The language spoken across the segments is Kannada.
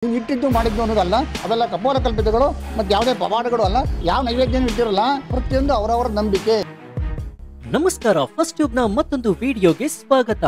ನೀವು ಇಟ್ಟಿದ್ದು ಮಾಡಿದ್ದು ಅನ್ನೋದಲ್ಲ, ಅವೆಲ್ಲ ಕಪೋಲ ಕಲ್ಪಿತಗಳು ಮತ್ತು ಯಾವುದೇ ಪವಾಡಗಳು ಅಲ್ಲ. ಯಾವ ನೈವೇದ್ಯನೂ ಇಟ್ಟಿರಲ್ಲ, ಪ್ರತಿಯೊಂದು ಅವರವರ ನಂಬಿಕೆ. ನಮಸ್ಕಾರ, ಫಸ್ಟ್ ಟ್ಯೂಬ್ ನ ಮತ್ತೊಂದು ವಿಡಿಯೋಗೆ ಸ್ವಾಗತ.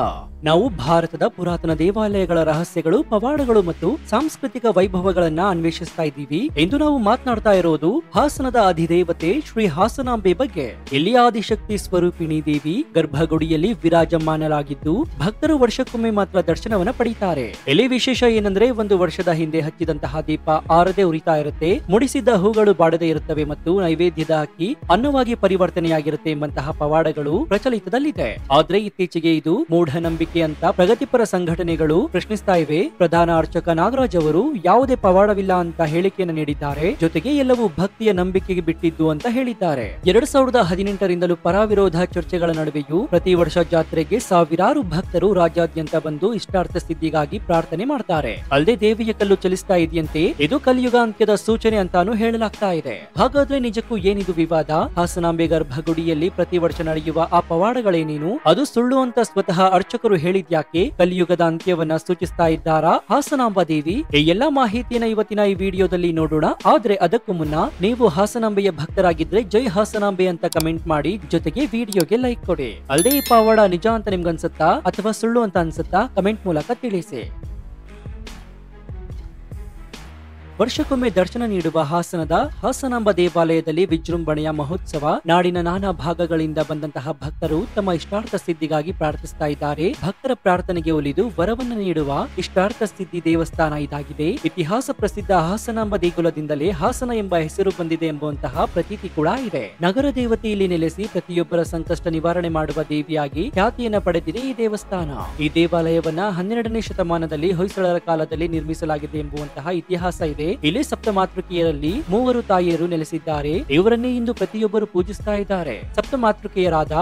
ನಾವು ಭಾರತದ ಪುರಾತನ ದೇವಾಲಯಗಳ ರಹಸ್ಯಗಳು, ಪವಾಡಗಳು ಮತ್ತು ಸಾಂಸ್ಕೃತಿಕ ವೈಭವಗಳನ್ನ ಅನ್ವೇಷಿಸ್ತಾ ಇದ್ದೀವಿ. ಎಂದು ನಾವು ಮಾತನಾಡ್ತಾ ಇರೋದು ಹಾಸನದ ಅಧಿದೇವತೆ ಶ್ರೀ ಹಾಸನಾಂಬೆ ಬಗ್ಗೆ. ಇಲ್ಲಿ ಆದಿಶಕ್ತಿ ಸ್ವರೂಪಿಣಿ ದೇವಿ ಗರ್ಭಗುಡಿಯಲ್ಲಿ ವಿರಾಜಮಾನರಾಗಿದ್ದು ಭಕ್ತರು ವರ್ಷಕ್ಕೊಮ್ಮೆ ಮಾತ್ರ ದರ್ಶನವನ್ನ ಪಡೀತಾರೆ. ಇಲ್ಲಿ ವಿಶೇಷ ಏನಂದ್ರೆ, ಒಂದು ವರ್ಷದ ಹಿಂದೆ ಹಚ್ಚಿದಂತಹ ದೀಪ ಆರದೆ ಉರಿತಾ ಇರುತ್ತೆ, ಮುಡಿಸಿದ್ದ ಹೂಗಳು ಬಾಡದೆ ಇರುತ್ತವೆ ಮತ್ತು ನೈವೇದ್ಯದ ಅಕ್ಕಿ ಅನ್ನವಾಗಿ ಪರಿವರ್ತನೆಯಾಗಿರುತ್ತೆ ಎಂಬಂತಹ ಪವಾಡಗಳು ಪ್ರಚಲಿತದಲ್ಲಿದೆ. ಆದ್ರೆ ಇತ್ತೀಚೆಗೆ ಇದು ಮೂಢನಂಬಿಕೆ ಅಂತ ಪ್ರಗತಿಪರ ಸಂಘಟನೆಗಳು ಪ್ರಶ್ನಿಸ್ತಾ ಇವೆ. ಪ್ರಧಾನ ಅರ್ಚಕ ನಾಗರಾಜ್ ಅವರು ಯಾವುದೇ ಪವಾಡವಿಲ್ಲ ಅಂತ ಹೇಳಿಕೆಯನ್ನು ನೀಡಿದ್ದಾರೆ. ಜೊತೆಗೆ ಎಲ್ಲವೂ ಭಕ್ತಿಯ ನಂಬಿಕೆಗೆ ಬಿಟ್ಟಿದ್ದು ಅಂತ ಹೇಳಿದ್ದಾರೆ. 2018ರಿಂದಲೂ ಪರವಿರೋಧ ಚರ್ಚೆಗಳ ನಡುವೆಯೂ ಪ್ರತಿ ವರ್ಷ ಜಾತ್ರೆಗೆ ಸಾವಿರಾರು ಭಕ್ತರು ರಾಜ್ಯಾದ್ಯಂತ ಬಂದು ಇಷ್ಟಾರ್ಥ ಸಿದ್ಧಿಗಾಗಿ ಪ್ರಾರ್ಥನೆ ಮಾಡ್ತಾರೆ. ಅಲ್ಲದೆ ದೇವಿಯ ಕಲ್ಲು ಚಲಿಸ್ತಾ ಇದೆಯಂತೆ, ಇದು ಕಲಿಯುಗ ಅಂತ್ಯದ ಸೂಚನೆ ಅಂತಾನು ಹೇಳಲಾಗ್ತಾ ಇದೆ. ಹಾಗಾದ್ರೆ ನಿಜಕ್ಕೂ ಏನಿದು ವಿವಾದ? ಹಾಸನಾಂಬೆ ಗರ್ಭಗುಡಿಯಲ್ಲಿ ಪ್ರತಿ ವರ್ಷ ನಡೆಯುವ ಆ ಪವಾಡಗಳೇನೇನು? ಅದು ಸುಳ್ಳು ಅಂತ ಸ್ವತಃ ಅರ್ಚಕರು ಹೇಳಿದ್ಯಾಕೆ? ಕಲಿಯುಗದ ಅಂತ್ಯವನ್ನ ಸೂಚಿಸ್ತಾ ಇದ್ದಾರಾ ಹಾಸನಾಂಬ ದೇವಿ? ಈ ಎಲ್ಲಾ ಮಾಹಿತಿಯನ್ನ ಇವತ್ತಿನ ಈ ವಿಡಿಯೋದಲ್ಲಿ ನೋಡೋಣ. ಆದ್ರೆ ಅದಕ್ಕೂ ಮುನ್ನ ನೀವು ಹಾಸನಾಂಬೆಯ ಭಕ್ತರಾಗಿದ್ರೆ ಜೈ ಹಾಸನಾಂಬೆ ಅಂತ ಕಮೆಂಟ್ ಮಾಡಿ, ಜೊತೆಗೆ ವಿಡಿಯೋಗೆ ಲೈಕ್ ಕೊಡಿ. ಅಲ್ಲದೆ ಈ ಪವಾಡ ನಿಜ ಅಂತ ನಿಮ್ಗೆ ಅನ್ಸುತ್ತಾ ಅಥವಾ ಸುಳ್ಳು ಅಂತ ಅನ್ಸುತ್ತಾ? ಕಮೆಂಟ್ ಮೂಲಕ ತಿಳಿಸಿ. ವರ್ಷಕ್ಕೊಮ್ಮೆ ದರ್ಶನ ನೀಡುವ ಹಾಸನದ ಹಾಸನಾಂಬ ದೇವಾಲಯದಲ್ಲಿ ವಿಜೃಂಭಣೆಯ ಮಹೋತ್ಸವ. ನಾಡಿನ ನಾನಾ ಭಾಗಗಳಿಂದ ಬಂದಂತಹ ಭಕ್ತರು ತಮ್ಮ ಇಷ್ಟಾರ್ಥ ಸಿದ್ಧಿಗಾಗಿ ಪ್ರಾರ್ಥಿಸ್ತಾ ಇದ್ದಾರೆ. ಭಕ್ತರ ಪ್ರಾರ್ಥನೆಗೆ ಒಲಿದು ವರವನ್ನು ನೀಡುವ ಇಷ್ಟಾರ್ಥ ಸಿದ್ಧಿ ದೇವಸ್ಥಾನ ಇದಾಗಿದೆ. ಇತಿಹಾಸ ಪ್ರಸಿದ್ಧ ಹಾಸನಾಂಬ ದೇಗುಲದಿಂದಲೇ ಹಾಸನ ಎಂಬ ಹೆಸರು ಬಂದಿದೆ ಎಂಬುವಂತಹ ಪ್ರತೀತಿ ಕೂಡ ಇದೆ. ನಗರ ದೇವತೆ ಇಲ್ಲಿ ನೆಲೆಸಿ ಪ್ರತಿಯೊಬ್ಬರ ಸಂಕಷ್ಟ ನಿವಾರಣೆ ಮಾಡುವ ದೇವಿಯಾಗಿ ಖ್ಯಾತಿಯನ್ನ ಪಡೆದಿದೆ ಈ ದೇವಸ್ಥಾನ. ಈ ದೇವಾಲಯವನ್ನ 12ನೇ ಶತಮಾನದಲ್ಲಿ ಹೊಯ್ಸಳರ ಕಾಲದಲ್ಲಿ ನಿರ್ಮಿಸಲಾಗಿದೆ ಎಂಬುವಂತಹ ಇತಿಹಾಸ ಇದೆ. ಇಲ್ಲಿ ಸಪ್ತಮಾತೃಕೆಯರಲ್ಲಿ 3 ತಾಯಿಯರು ನೆಲೆಸಿದ್ದಾರೆ. ಇವರನ್ನೇ ಇಂದು ಪ್ರತಿಯೊಬ್ಬರು ಪೂಜಿಸ್ತಾ ಇದ್ದಾರೆ. ಸಪ್ತಮಾತೃಕೆಯರಾದ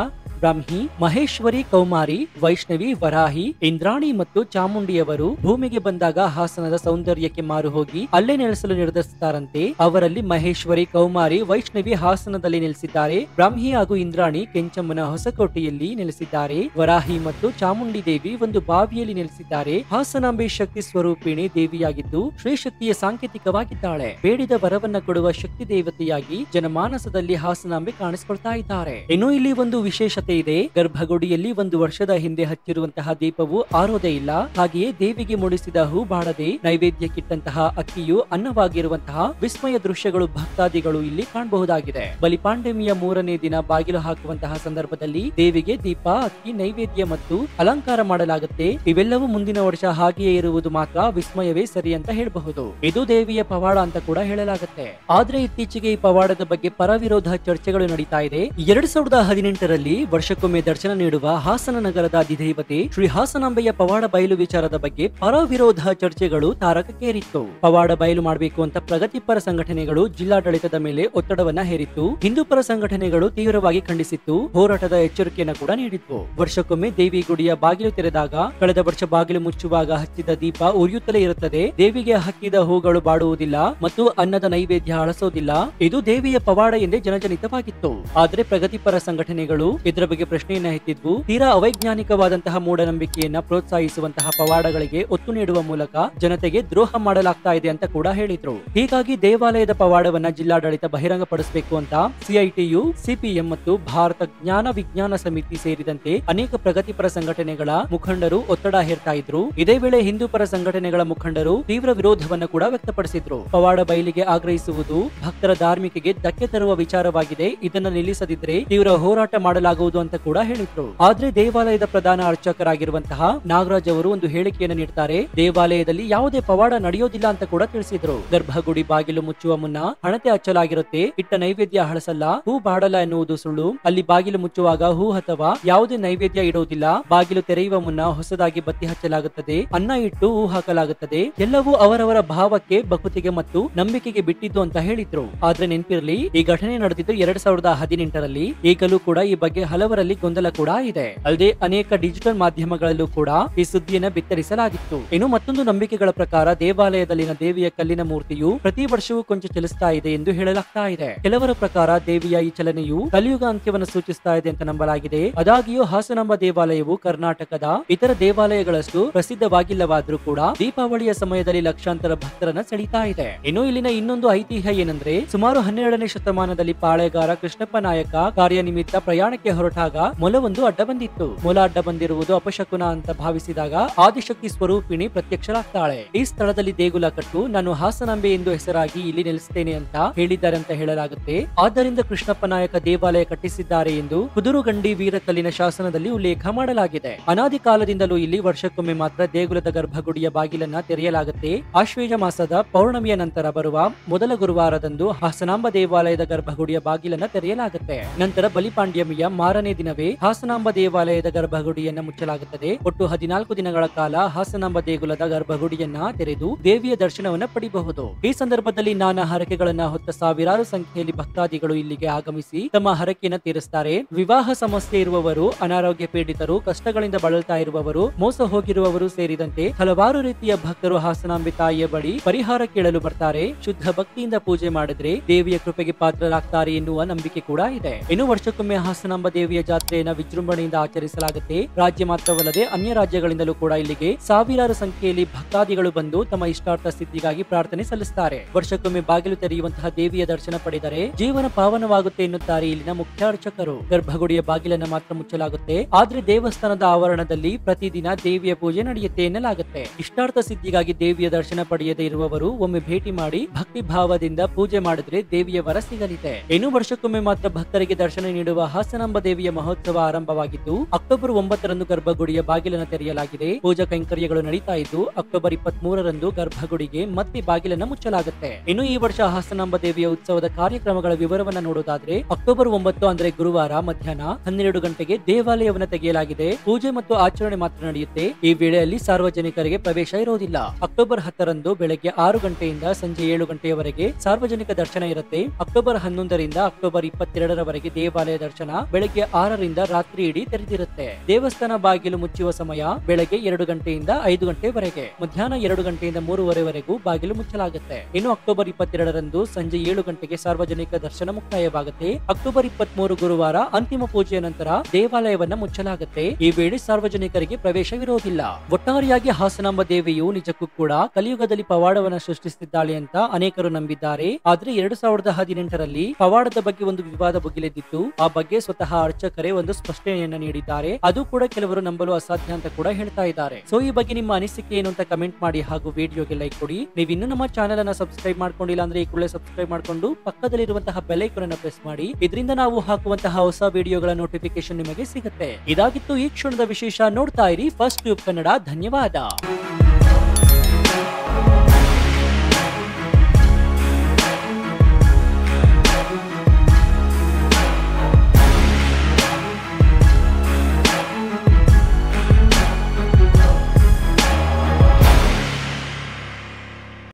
ಬ್ರಾಹ್ಮಿ, ಮಹೇಶ್ವರಿ, ಕೌಮಾರಿ, ವೈಷ್ಣವಿ, ವರಾಹಿ, ಇಂದ್ರಾಣಿ ಮತ್ತು ಚಾಮುಂಡಿಯವರು ಭೂಮಿಗೆ ಬಂದಾಗ ಹಾಸನದ ಸೌಂದರ್ಯಕ್ಕೆ ಮಾರು ಹೋಗಿ ಅಲ್ಲೇ ನೆಲೆಸಲು ನಿರ್ಧರಿಸುತ್ತಾರಂತೆ. ಅವರಲ್ಲಿ ಮಹೇಶ್ವರಿ, ಕೌಮಾರಿ, ವೈಷ್ಣವಿ ಹಾಸನದಲ್ಲಿ ನೆಲೆಸಿದ್ದಾರೆ. ಬ್ರಾಹ್ಮಿ ಹಾಗೂ ಇಂದ್ರಾಣಿ ಕೆಂಚಮ್ಮನ ಹೊಸಕೋಟೆಯಲ್ಲಿ ನೆಲೆಸಿದ್ದಾರೆ. ವರಾಹಿ ಮತ್ತು ಚಾಮುಂಡಿ ದೇವಿ ಒಂದು ಬಾವಿಯಲ್ಲಿ ನೆಲೆಸಿದ್ದಾರೆ. ಹಾಸನಾಂಬೆ ಶಕ್ತಿ ಸ್ವರೂಪಿಣಿ ದೇವಿಯಾಗಿದ್ದು ಶ್ರೀಶಕ್ತಿಯ ಸಾಂಕೇತಿಕವಾಗಿದ್ದಾಳೆ. ಬೇಡಿದ ವರವನ್ನ ಕೊಡುವ ಶಕ್ತಿ ದೇವತೆಯಾಗಿ ಜನಮಾನಸದಲ್ಲಿ ಹಾಸನಾಂಬೆ ಕಾಣಿಸಿಕೊಳ್ತಾ ಇದ್ದಾರೆ. ಇನ್ನು ಇಲ್ಲಿ ಒಂದು ವಿಶೇಷತೆ ಇದೆ. ಗರ್ಭಗುಡಿಯಲ್ಲಿ ಒಂದು ವರ್ಷದ ಹಿಂದೆ ಹಚ್ಚಿರುವಂತಹ ದೀಪವು ಆರೋದೇ ಇಲ್ಲ. ಹಾಗೆಯೇ ದೇವಿಗೆ ಮುಡಿಸಿದ ಹೂ ಬಾಡದೆ ನೈವೇದ್ಯಕ್ಕಿಟ್ಟಂತಹ ಅಕ್ಕಿಯು ಅನ್ನವಾಗಿರುವಂತಹ ವಿಸ್ಮಯ ದೃಶ್ಯಗಳು ಭಕ್ತಾದಿಗಳು ಇಲ್ಲಿ ಕಾಣಬಹುದಾಗಿದೆ. ಬಲಿಪಾಂಡಮಿಯ 3ನೇ ದಿನ ಬಾಗಿಲು ಹಾಕುವಂತಹ ಸಂದರ್ಭದಲ್ಲಿ ದೇವಿಗೆ ದೀಪ, ಅಕ್ಕಿ, ನೈವೇದ್ಯ ಮತ್ತು ಅಲಂಕಾರ ಮಾಡಲಾಗುತ್ತೆ. ಇವೆಲ್ಲವೂ ಮುಂದಿನ ವರ್ಷ ಹಾಗೆಯೇ ಇರುವುದು ಮಾತ್ರ ವಿಸ್ಮಯವೇ ಸರಿ ಅಂತ ಹೇಳಬಹುದು. ಇದು ದೇವಿಯ ಪವಾಡ ಅಂತ ಕೂಡ ಹೇಳಲಾಗುತ್ತೆ. ಆದ್ರೆ ಇತ್ತೀಚೆಗೆ ಈ ಪವಾಡದ ಬಗ್ಗೆ ಪರವಿರೋಧ ಚರ್ಚೆಗಳು ನಡೀತಾ ಇದೆ. 2018ರಲ್ಲಿ ವರ್ಷಕ್ಕೊಮ್ಮೆ ದರ್ಶನ ನೀಡುವ ಹಾಸನ ನಗರದ ಅಧಿದೇವತೆ ಶ್ರೀ ಹಾಸನಾಂಬೆಯ ಪವಾಡ ಬಯಲು ವಿಚಾರದ ಬಗ್ಗೆ ಪರವಿರೋಧ ಚರ್ಚೆಗಳು ತಾರಕಕ್ಕೇರಿತ್ತು. ಪವಾಡ ಬಯಲು ಮಾಡಬೇಕು ಅಂತ ಪ್ರಗತಿಪರ ಸಂಘಟನೆಗಳು ಜಿಲ್ಲಾಡಳಿತದ ಮೇಲೆ ಒತ್ತಡವನ್ನ ಹೇರಿತ್ತು. ಹಿಂದೂಪರ ಸಂಘಟನೆಗಳು ತೀವ್ರವಾಗಿ ಖಂಡಿಸಿತ್ತು. ಹೋರಾಟದ ಎಚ್ಚರಿಕೆಯನ್ನ ಕೂಡ ನೀಡಿತ್ತು. ವರ್ಷಕ್ಕೊಮ್ಮೆ ದೇವಿ ಗುಡಿಯ ಬಾಗಿಲು ತೆರೆದಾಗ ಕಳೆದ ವರ್ಷ ಬಾಗಿಲು ಮುಚ್ಚುವಾಗ ಹಚ್ಚಿದ ದೀಪ ಉರಿಯುತ್ತಲೇ ಇರುತ್ತದೆ. ದೇವಿಗೆ ಹಾಕಿದ ಹೂಗಳು ಬಾಡುವುದಿಲ್ಲ ಮತ್ತು ಅನ್ನದ ನೈವೇದ್ಯ ಅಳಸೋದಿಲ್ಲ. ಇದು ದೇವಿಯ ಪವಾಡ ಎಂದೇ ಜನಜನಿತವಾಗಿತ್ತು. ಆದ್ರೆ ಪ್ರಗತಿಪರ ಸಂಘಟನೆಗಳು ಇದರ ಬಗ್ಗೆ ಪ್ರಶ್ನೆಯನ್ನ ಎತ್ತಿದ್ವು. ತೀರಾ ಅವೈಜ್ಞಾನಿಕವಾದಂತಹ ಮೂಢನಂಬಿಕೆಯನ್ನ ಪ್ರೋತ್ಸಾಹಿಸುವಂತಹ ಪವಾಡಗಳಿಗೆ ಒತ್ತು ನೀಡುವ ಮೂಲಕ ಜನತೆಗೆ ದ್ರೋಹ ಮಾಡಲಾಗ್ತಾ ಇದೆ ಅಂತ ಕೂಡ ಹೇಳಿದ್ರು. ಹೀಗಾಗಿ ದೇವಾಲಯದ ಪವಾಡವನ್ನ ಜಿಲ್ಲಾಡಳಿತ ಬಹಿರಂಗಪಡಿಸಬೇಕು ಅಂತ ಸಿಐಟಿಯು, ಸಿಪಿಎಂ ಮತ್ತು ಭಾರತ ಜ್ಞಾನ ವಿಜ್ಞಾನ ಸಮಿತಿ ಸೇರಿದಂತೆ ಅನೇಕ ಪ್ರಗತಿಪರ ಸಂಘಟನೆಗಳ ಮುಖಂಡರು ಒತ್ತಡ ಹೇರ್ತಾ ಇದ್ರು. ಇದೇ ವೇಳೆ ಹಿಂದೂಪರ ಸಂಘಟನೆಗಳ ಮುಖಂಡರು ತೀವ್ರ ವಿರೋಧವನ್ನ ಕೂಡ ವ್ಯಕ್ತಪಡಿಸಿದ್ರು. ಪವಾಡ ಬಯಲಿಗೆ ಆಗ್ರಹಿಸುವುದು ಭಕ್ತರ ಧಾರ್ಮಿಕೆಗೆ ಧಕ್ಕೆ ತರುವ ವಿಚಾರವಾಗಿದೆ. ಇದನ್ನ ನಿಲ್ಲಿಸದಿದ್ರೆ ತೀವ್ರ ಹೋರಾಟ ಮಾಡಲಾಗುವುದು ಅಂತ ಕೂಡ ಹೇಳಿದ್ರು. ಆದ್ರೆ ದೇವಾಲಯದ ಪ್ರಧಾನ ಅರ್ಚಕರಾಗಿರುವಂತಹ ನಾಗರಾಜ್ ಅವರು ಒಂದು ಹೇಳಿಕೆಯನ್ನು ನೀಡ್ತಾರೆ. ದೇವಾಲಯದಲ್ಲಿ ಯಾವುದೇ ಪವಾಡ ನಡೆಯೋದಿಲ್ಲ ಅಂತ ಕೂಡ ತಿಳಿಸಿದ್ರು. ಗರ್ಭಗುಡಿ ಬಾಗಿಲು ಮುಚ್ಚುವ ಮುನ್ನ ಹಣತೆ ಹಚ್ಚಲಾಗಿರುತ್ತೆ. ಇಟ್ಟ ನೈವೇದ್ಯ ಹಳಸಲ್ಲ, ಹೂ ಬಾಡಲ್ಲ ಎನ್ನುವುದು ಸುಳ್ಳು. ಅಲ್ಲಿ ಬಾಗಿಲು ಮುಚ್ಚುವಾಗ ಹೂ ಅಥವಾ ಯಾವುದೇ ನೈವೇದ್ಯ ಇಡುವುದಿಲ್ಲ. ಬಾಗಿಲು ತೆರೆಯುವ ಮುನ್ನ ಹೊಸದಾಗಿ ಬತ್ತಿ ಹಚ್ಚಲಾಗುತ್ತದೆ. ಅನ್ನ ಇಟ್ಟು ಹೂ ಹಾಕಲಾಗುತ್ತದೆ. ಎಲ್ಲವೂ ಅವರವರ ಭಾವಕ್ಕೆ, ಭಕ್ತಿಗೆ ಮತ್ತು ನಂಬಿಕೆಗೆ ಬಿಟ್ಟಿದ್ದು ಅಂತ ಹೇಳಿದ್ರು. ಆದ್ರೆ ನೆನಪಿರ್ಲಿ, ಈ ಘಟನೆ ನಡೆದಿದ್ದು 2018ರಲ್ಲಿ. ಈಗಲೂ ಕೂಡ ಈ ಬಗ್ಗೆ ಹಲವಾರು ಕೆಲವರಲ್ಲಿ ಗೊಂದಲ ಕೂಡ ಇದೆ. ಅಲ್ಲದೆ ಅನೇಕ ಡಿಜಿಟಲ್ ಮಾಧ್ಯಮಗಳಲ್ಲೂ ಕೂಡ ಈ ಸುದ್ದಿಯನ್ನ ಬಿತ್ತರಿಸಲಾಗಿತ್ತು. ಇನ್ನು ಮತ್ತೊಂದು ನಂಬಿಕೆಗಳ ಪ್ರಕಾರ ದೇವಾಲಯದಲ್ಲಿನ ದೇವಿಯ ಕಲ್ಲಿನ ಮೂರ್ತಿಯು ಪ್ರತಿ ವರ್ಷವೂ ಕೊಂಚ ಚಲಿಸ್ತಾ ಇದೆ ಎಂದು ಹೇಳಲಾಗ್ತಾ ಇದೆ. ಕೆಲವರ ಪ್ರಕಾರ ದೇವಿಯ ಈ ಚಲನೆಯು ಕಲಿಯುಗ ಅಂತ್ಯವನ್ನು ಸೂಚಿಸ್ತಾ ಇದೆ ಅಂತ ನಂಬಲಾಗಿದೆ. ಆದಾಗ್ಯೂ ಹಾಸನಾಂಬ ದೇವಾಲಯವು ಕರ್ನಾಟಕದ ಇತರ ದೇವಾಲಯಗಳಷ್ಟು ಪ್ರಸಿದ್ಧವಾಗಿಲ್ಲವಾದ್ರೂ ಕೂಡ ದೀಪಾವಳಿಯ ಸಮಯದಲ್ಲಿ ಲಕ್ಷಾಂತರ ಭಕ್ತರನ್ನ ಸೆಳೀತಾ ಇದೆ. ಇನ್ನು ಇಲ್ಲಿನ ಇನ್ನೊಂದು ಐತಿಹ್ಯ ಏನಂದ್ರೆ, ಸುಮಾರು 12ನೇ ಶತಮಾನದಲ್ಲಿ ಪಾಳೆಗಾರ ಕೃಷ್ಣಪ್ಪ ನಾಯಕ ಕಾರ್ಯನಿಮಿತ್ತ ಪ್ರಯಾಣಕ್ಕೆ ಹೊರಟಾಗ ಮೊಲವೊಂದು ಅಡ್ಡ ಬಂದಿತ್ತು. ಮೊಲ ಅಡ್ಡ ಬಂದಿರುವುದು ಅಪಶಕುನ ಅಂತ ಭಾವಿಸಿದಾಗ ಆದಿಶಕ್ತಿ ಸ್ವರೂಪಿಣಿ ಪ್ರತ್ಯಕ್ಷರಾಗ್ತಾಳೆ. ಈ ಸ್ಥಳದಲ್ಲಿ ದೇಗುಲ ಕಟ್ಟು, ನಾನು ಹಾಸನಾಂಬೆ ಎಂದು ಹೆಸರಾಗಿ ಇಲ್ಲಿ ನೆಲೆಸುತ್ತೇನೆ ಅಂತ ಹೇಳಿದ್ದಾರೆ ಅಂತ ಹೇಳಲಾಗುತ್ತೆ. ಆದ್ದರಿಂದ ಕೃಷ್ಣಪ್ಪ ನಾಯಕ ದೇವಾಲಯ ಕಟ್ಟಿಸಿದ್ದಾರೆ ಎಂದು ಕುದುರುಗಂಡಿ ವೀರಕಲ್ಲಿನ ಶಾಸನದಲ್ಲಿ ಉಲ್ಲೇಖ ಮಾಡಲಾಗಿದೆ. ಅನಾದಿ ಕಾಲದಿಂದಲೂ ಇಲ್ಲಿ ವರ್ಷಕ್ಕೊಮ್ಮೆ ಮಾತ್ರ ದೇಗುಲದ ಗರ್ಭಗುಡಿಯ ಬಾಗಿಲನ್ನ ತೆರೆಯಲಾಗುತ್ತೆ. ಆಶ್ವೇಜ ಮಾಸದ ಪೌರ್ಣಮಿಯ ನಂತರ ಬರುವ ಮೊದಲ ಗುರುವಾರದಂದು ಹಾಸನಾಂಬ ದೇವಾಲಯದ ಗರ್ಭಗುಡಿಯ ಬಾಗಿಲನ್ನ ತೆರೆಯಲಾಗುತ್ತೆ. ನಂತರ ಬಲಿಪಾಂಡ್ಯಮಿಯ ಮಾರನೇ ದಿನವೇ ಹಾಸನಾಂಬ ದೇವಾಲಯದ ಗರ್ಭಗುಡಿಯನ್ನ ಮುಚ್ಚಲಾಗುತ್ತದೆ. ಒಟ್ಟು 14 ದಿನಗಳ ಕಾಲ ಹಾಸನಾಂಬ ದೇಗುಲದ ಗರ್ಭಗುಡಿಯನ್ನ ತೆರೆದು ದೇವಿಯ ದರ್ಶನವನ್ನ ಪಡೆಯಬಹುದು. ಈ ಸಂದರ್ಭದಲ್ಲಿ ನಾನಾ ಹರಕೆಗಳನ್ನ ಹೊತ್ತ ಸಾವಿರಾರು ಸಂಖ್ಯೆಯಲ್ಲಿ ಭಕ್ತಾದಿಗಳು ಇಲ್ಲಿಗೆ ಆಗಮಿಸಿ ತಮ್ಮ ಹರಕೆಯನ್ನ ತೀರಿಸುತ್ತಾರೆ. ವಿವಾಹ ಸಮಸ್ಯೆ ಇರುವವರು, ಅನಾರೋಗ್ಯ ಪೀಡಿತರು, ಕಷ್ಟಗಳಿಂದ ಬಳಲ್ತಾ ಇರುವವರು, ಮೋಸ ಹೋಗಿರುವವರು ಸೇರಿದಂತೆ ಹಲವಾರು ರೀತಿಯ ಭಕ್ತರು ಹಾಸನಾಂಬೆ ತಾಯಿಯ ಬಳಿ ಪರಿಹಾರ ಕೇಳಲು ಬರ್ತಾರೆ. ಶುದ್ಧ ಭಕ್ತಿಯಿಂದ ಪೂಜೆ ಮಾಡಿದ್ರೆ ದೇವಿಯ ಕೃಪೆಗೆ ಪಾತ್ರರಾಗ್ತಾರೆ ಎನ್ನುವ ನಂಬಿಕೆ ಕೂಡ ಇದೆ. ಇನ್ನು ವರ್ಷಕ್ಕೊಮ್ಮೆ ಹಾಸನಾಂಬ ದೇವಿಯ ಜಾತ್ರೆಯನ್ನ ವಿಜೃಂಭಣೆಯಿಂದ ಆಚರಿಸಲಾಗುತ್ತೆ. ರಾಜ್ಯ ಮಾತ್ರವಲ್ಲದೆ ಅನ್ಯ ರಾಜ್ಯಗಳಿಂದಲೂ ಕೂಡ ಇಲ್ಲಿಗೆ ಸಾವಿರಾರು ಸಂಖ್ಯೆಯಲ್ಲಿ ಭಕ್ತಾದಿಗಳು ಬಂದು ತಮ್ಮ ಇಷ್ಟಾರ್ಥ ಸಿದ್ಧಿಗಾಗಿ ಪ್ರಾರ್ಥನೆ ಸಲ್ಲಿಸುತ್ತಾರೆ. ವರ್ಷಕ್ಕೊಮ್ಮೆ ಬಾಗಿಲು ತೆರೆಯುವಂತಹ ದೇವಿಯ ದರ್ಶನ ಪಡೆದರೆ ಜೀವನ ಪಾವನವಾಗುತ್ತೆ ಎನ್ನುತ್ತಾರೆ ಇಲ್ಲಿನ ಮುಖ್ಯ ಅರ್ಚಕರು. ಗರ್ಭಗುಡಿಯ ಬಾಗಿಲನ್ನ ಮಾತ್ರ ಮುಚ್ಚಲಾಗುತ್ತೆ. ಆದ್ರೆ ದೇವಸ್ಥಾನದ ಆವರಣದಲ್ಲಿ ಪ್ರತಿದಿನ ದೇವಿಯ ಪೂಜೆ ನಡೆಯುತ್ತೆ ಎನ್ನಲಾಗುತ್ತೆ. ಇಷ್ಟಾರ್ಥ ಸಿದ್ಧಿಗಾಗಿ ದೇವಿಯ ದರ್ಶನ ಪಡೆಯದೇ ಇರುವವರು ಒಮ್ಮೆ ಭೇಟಿ ಮಾಡಿ ಭಕ್ತಿ ಭಾವದಿಂದ ಪೂಜೆ ಮಾಡಿದ್ರೆ ದೇವಿಯ ವರ ಸಿಗಲಿದೆ. ಇನ್ನು ವರ್ಷಕ್ಕೊಮ್ಮೆ ಮಾತ್ರ ಭಕ್ತರಿಗೆ ದರ್ಶನ ನೀಡುವ ಹಾಸನಾಂಬ ದೇವಿಯ ಮಹೋತ್ಸವ ಆರಂಭವಾಗಿದ್ದು ಅಕ್ಟೋಬರ್ 9ರಂದು ಗರ್ಭಗುಡಿಯ ಬಾಗಿಲನ್ನು ತೆರೆಯಲಾಗಿದೆ. ಪೂಜಾ ಕೈಂಕರ್ಯಗಳು ನಡೀತಾ ಇದ್ದು ಅಕ್ಟೋಬರ್ 23ರಂದು ಗರ್ಭಗುಡಿಗೆ ಮತ್ತೆ ಬಾಗಿಲನ್ನು ಮುಚ್ಚಲಾಗುತ್ತೆ. ಇನ್ನು ಈ ವರ್ಷ ಹಾಸನಾಂಬ ದೇವಿಯ ಉತ್ಸವದ ಕಾರ್ಯಕ್ರಮಗಳ ವಿವರವನ್ನ ನೋಡೋದಾದ್ರೆ ಅಕ್ಟೋಬರ್ 9 ಅಂದ್ರೆ ಗುರುವಾರ ಮಧ್ಯಾಹ್ನ 12 ಗಂಟೆಗೆ ದೇವಾಲಯವನ್ನು ತೆಗೆಯಲಾಗಿದೆ. ಪೂಜೆ ಮತ್ತು ಆಚರಣೆ ಮಾತ್ರ ನಡೆಯುತ್ತೆ. ಈ ವೇಳೆಯಲ್ಲಿ ಸಾರ್ವಜನಿಕರಿಗೆ ಪ್ರವೇಶ ಇರೋದಿಲ್ಲ. ಅಕ್ಟೋಬರ್ 10ರಂದು ಬೆಳಗ್ಗೆ 6 ಗಂಟೆಯಿಂದ ಸಂಜೆ 7 ಗಂಟೆಯವರೆಗೆ ಸಾರ್ವಜನಿಕ ದರ್ಶನ ಇರುತ್ತೆ. ಅಕ್ಟೋಬರ್ 11ರಿಂದ ಅಕ್ಟೋಬರ್ 22ರವರೆಗೆ ದೇವಾಲಯ ದರ್ಶನ ಬೆಳಗ್ಗೆ 6ರಿಂದ ರಾತ್ರಿ ಇಡೀ ತೆರೆದಿರುತ್ತೆ. ದೇವಸ್ಥಾನ ಬಾಗಿಲು ಮುಚ್ಚುವ ಸಮಯ ಬೆಳಗ್ಗೆ 2 ಗಂಟೆಯಿಂದ 5 ಗಂಟೆವರೆಗೆ, ಮಧ್ಯಾಹ್ನ 2 ಗಂಟೆಯಿಂದ 3:30ವರೆಗೂ ಬಾಗಿಲು ಮುಚ್ಚಲಾಗುತ್ತೆ. ಇನ್ನು ಅಕ್ಟೋಬರ್ 22ರಂದು ಸಂಜೆ 7 ಗಂಟೆಗೆ ಸಾರ್ವಜನಿಕ ದರ್ಶನ ಮುಕ್ತಾಯವಾಗುತ್ತೆ. ಅಕ್ಟೋಬರ್ 23 ಗುರುವಾರ ಅಂತಿಮ ಪೂಜೆಯ ನಂತರ ದೇವಾಲಯವನ್ನ ಮುಚ್ಚಲಾಗುತ್ತೆ. ಈ ವೇಳೆ ಸಾರ್ವಜನಿಕರಿಗೆ ಪ್ರವೇಶವಿರೋದಿಲ್ಲ. ಒಟ್ಟಾರೆಯಾಗಿ ಹಾಸನಾಂಬ ದೇವಿಯು ನಿಜಕ್ಕೂ ಕೂಡ ಕಲಿಯುಗದಲ್ಲಿ ಪವಾಡವನ್ನ ಸೃಷ್ಟಿಸುತ್ತಿದ್ದಾಳೆ ಅಂತ ಅನೇಕರು ನಂಬಿದ್ದಾರೆ. ಆದ್ರೆ 2018ರಲ್ಲಿ ಪವಾಡದ ಬಗ್ಗೆ ಒಂದು ವಿವಾದ ಭುಗಿಲೆದ್ದಿತ್ತು. ಆ ಬಗ್ಗೆ ಸ್ವತಃ ಅರ್ಚಕರೇ ಒಂದು ಸ್ಪಷ್ಟನೆಯನ್ನ ನೀಡಿದ್ದಾರೆ. ಅದು ಕೂಡ ಕೆಲವರು ನಂಬಲು ಅಸಾಧ್ಯ ಅಂತ ಕೂಡ ಹೇಳ್ತಾ ಇದ್ದಾರೆ. ಸೊ ಈ ಬಗ್ಗೆ ನಿಮ್ಮ ಅನಿಸಿಕೆ ಏನು ಅಂತ ಕಮೆಂಟ್ ಮಾಡಿ ಹಾಗೂ ವಿಡಿಯೋಗೆ ಲೈಕ್ ಕೊಡಿ. ನೀವು ಇನ್ನೂ ನಮ್ಮ ಚಾನೆಲ್ ಅನ್ನ ಸಬ್ಸ್ಕ್ರೈಬ್ ಮಾಡ್ಕೊಂಡಿಲ್ಲ ಅಂದ್ರೆ ಈ ಕೂಡಲೇ ಸಬ್ಸ್ಕ್ರೈಬ್ ಮಾಡ್ಕೊಂಡು ಪಕ್ಕದಲ್ಲಿರುವಂತಹ ಬೆಲ್ ಐಕಾನ್ ಅನ್ನು ಪ್ರೆಸ್ ಮಾಡಿ. ಇದರಿಂದ ನಾವು ಹಾಕುವಂತಹ ಹೊಸ ವಿಡಿಯೋಗಳ ನೋಟಿಫಿಕೇಶನ್ ನಿಮಗೆ ಸಿಗುತ್ತೆ. ಇದಾಗಿತ್ತು ಈ ಕ್ಷಣದ ವಿಶೇಷ. ನೋಡ್ತಾ ಇರಿ ಫಸ್ಟ್ ಟ್ಯೂಬ್ ಕನ್ನಡ. ಧನ್ಯವಾದ.